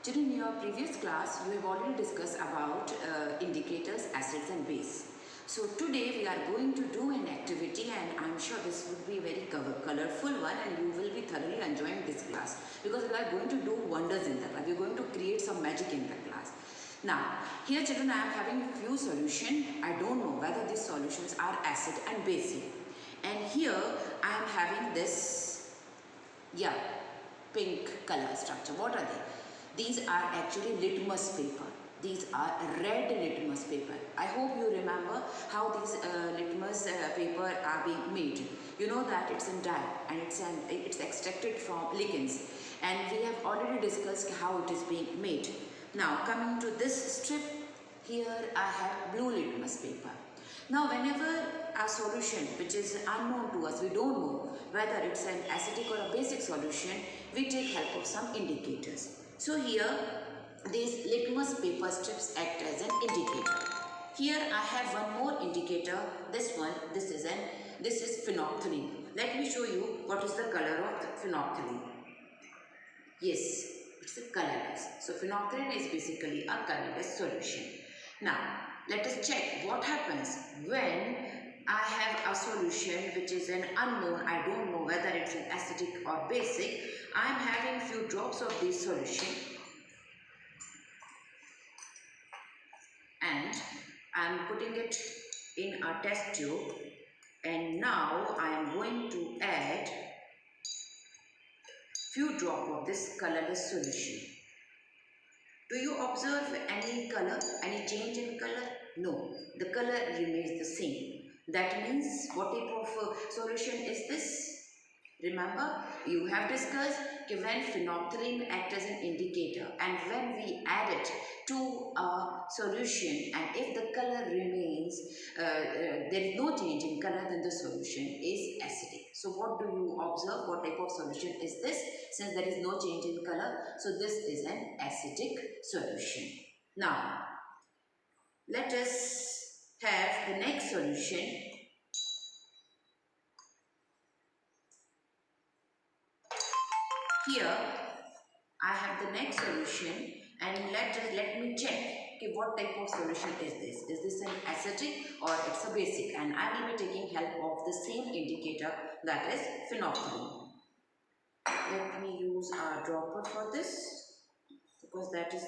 Children, in your previous class, you have already discussed about indicators, acids and base. So today we are going to do an activity, and I'm sure this would be a very colorful one, and you will be thoroughly enjoying this class because we are going to do wonders in the class. We're going to create some magic in the class. Now, here children, I am having a few solutions. I don't know whether these solutions are acid and basic. And here I am having this, pink color structure. What are they? These are actually litmus paper. These are red litmus paper. I hope you remember how these litmus paper are being made. You know that it's in dye and it's extracted from lichens, and we have already discussed how it is being made. Now coming to this strip, here I have blue litmus paper. Now whenever a solution which is unknown to us, we don't know whether it's an acidic or a basic solution, we take help of some indicators. So here these litmus paper strips act as an indicator. Here I have one more indicator. This is phenolphthalein. Let me show you what is the color of the phenolphthalein. Yes, it's a colorless. So phenolphthalein is basically a colorless solution. Now let us check what happens when I have a solution which is an unknown. I don't know whether it's an acidic or basic. I am having few drops of this solution and I am putting it in a test tube, and now I am going to add few drops of this colorless solution. Do you observe any color, any change in color? No, the color remains the same. That means what type of solution is this? Remember, you have discussed when phenolphthalein acts as an indicator, and when we add it to a solution, and if the color remains, there is no change in color, then the solution is acidic. So what do you observe? What type of solution is this? Since there is no change in color, so this is an acidic solution. Now, let us have the next solution. Here I have the next solution, and let me check what type of solution is this. Is this an acidic or it's a basic? And I will be taking help of the same indicator, that is phenolphthalein. Let me use a dropper for this because that is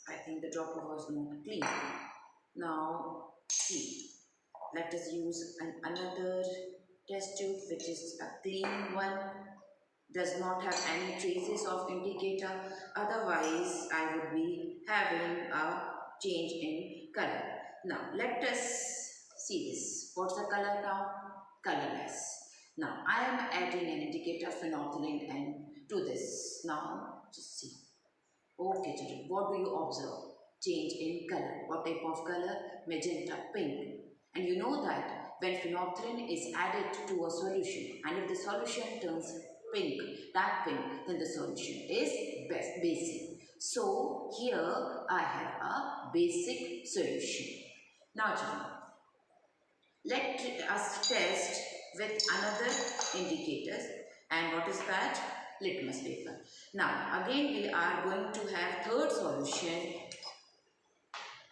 I think the dropper was not clean. Now see. Let us use another test tube which is a clean one, does not have any traces of indicator, otherwise I would be having a change in color. Now let us see this. What's the color now? Colorless. Now I am adding an indicator phenolphthalein and to this. Now just see. Okay children, what do you observe? Change in color. What type of color? Magenta, pink. And you know that when phenolphthalein is added to a solution, and if the solution turns pink, dark pink, then the solution is basic. So here I have a basic solution. Now children, let us test with another indicators. And what is that? Litmus paper. Now again we are going to have third solution,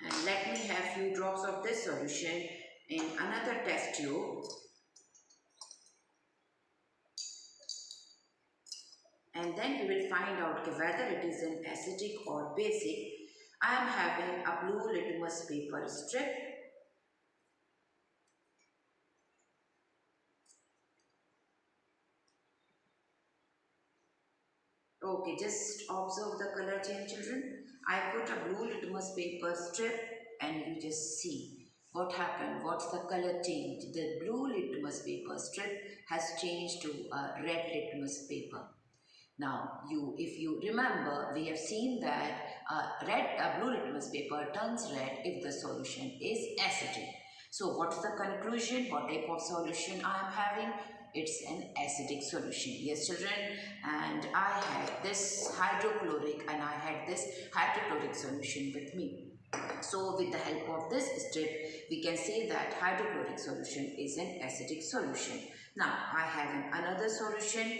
and let me have few drops of this solution in another test tube, and then we will find out whether it is an acidic or basic. I am having a blue litmus paper strip, okay, just observe the color change children. I put a blue litmus paper strip and you just see what happened. What's the color change? The blue litmus paper strip has changed to a red litmus paper. Now, if you remember, we have seen that blue litmus paper turns red if the solution is acidic. So, what's the conclusion? What type of solution I am having? It's an acidic solution. Yes, children. And I had this hydrochloric and I had this hydrochloric solution with me. So with the help of this strip, we can say that hydrochloric solution is an acidic solution. Now I have another solution,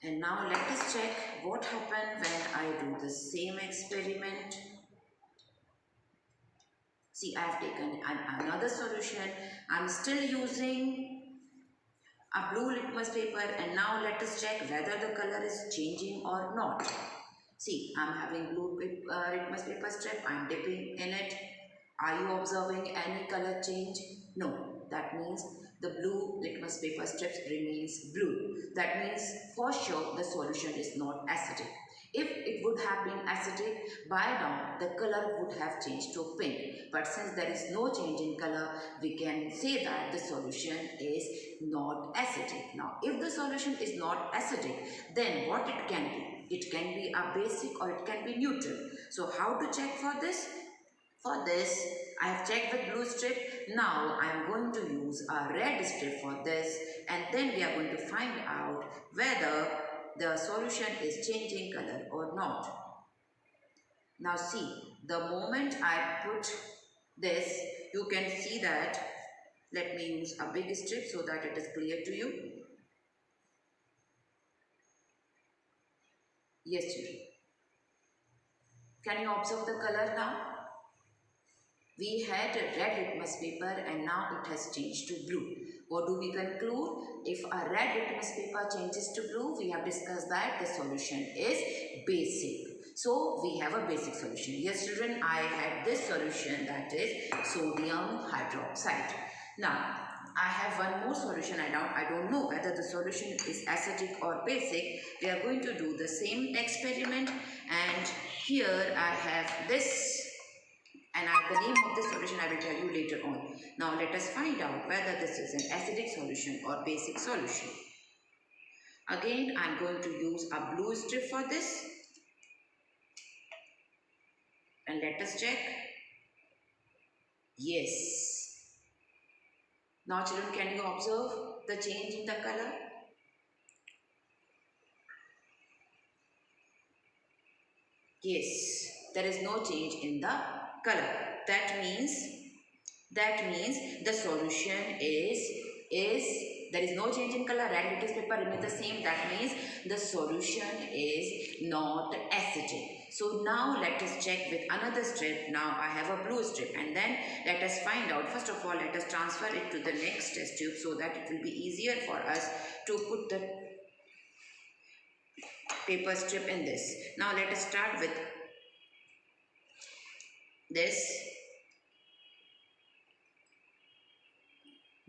and now let us check what happened when I do the same experiment. See, I have taken another solution. I'm still using a blue litmus paper, and now let us check whether the color is changing or not. See, I'm having blue litmus paper strip. I'm dipping in it. Are you observing any color change? No. That means the blue litmus paper strips remains blue. That means for sure the solution is not acidic. If it would have been acidic, by now the color would have changed to pink. But since there is no change in color, we can say that the solution is not acidic. Now, if the solution is not acidic, then what it can be? It can be a basic or it can be neutral. So how to check for this? For this, I have checked with blue strip. Now I am going to use a red strip for this, and then we are going to find out whether the solution is changing color or not. Now see, the moment I put this, you can see that, let me use a big strip so that it is clear to you. Yes, children. Can you observe the color now? We had a red litmus paper and now it has changed to blue. What do we conclude? If a red litmus paper changes to blue, we have discussed that the solution is basic. So we have a basic solution. Yes, children, I had this solution, that is sodium hydroxide. Now, I have one more solution. I don't know whether the solution is acidic or basic. We are going to do the same experiment, and here I have this, and the name of the solution I will tell you later on. Now let us find out whether this is an acidic solution or basic solution. Again, I am going to use a blue strip for this, and let us check. Yes. Now children, can you observe the change in the color? Yes, there is no change in the color. That means the solution is there is no change in color. Red litmus paper remains the same. That means the solution is not acidic. So now let us check with another strip. Now I have a blue strip, and then let us find out. First of all, let us transfer it to the next test tube so that it will be easier for us to put the paper strip in this. Now let us start with this.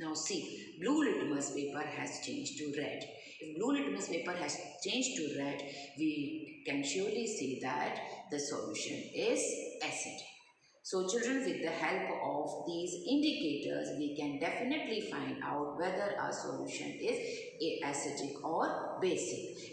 Now see, blue litmus paper has changed to red. If blue litmus paper has changed to red, we can surely say that the solution is acidic. So children, with the help of these indicators, we can definitely find out whether our solution is acidic or basic.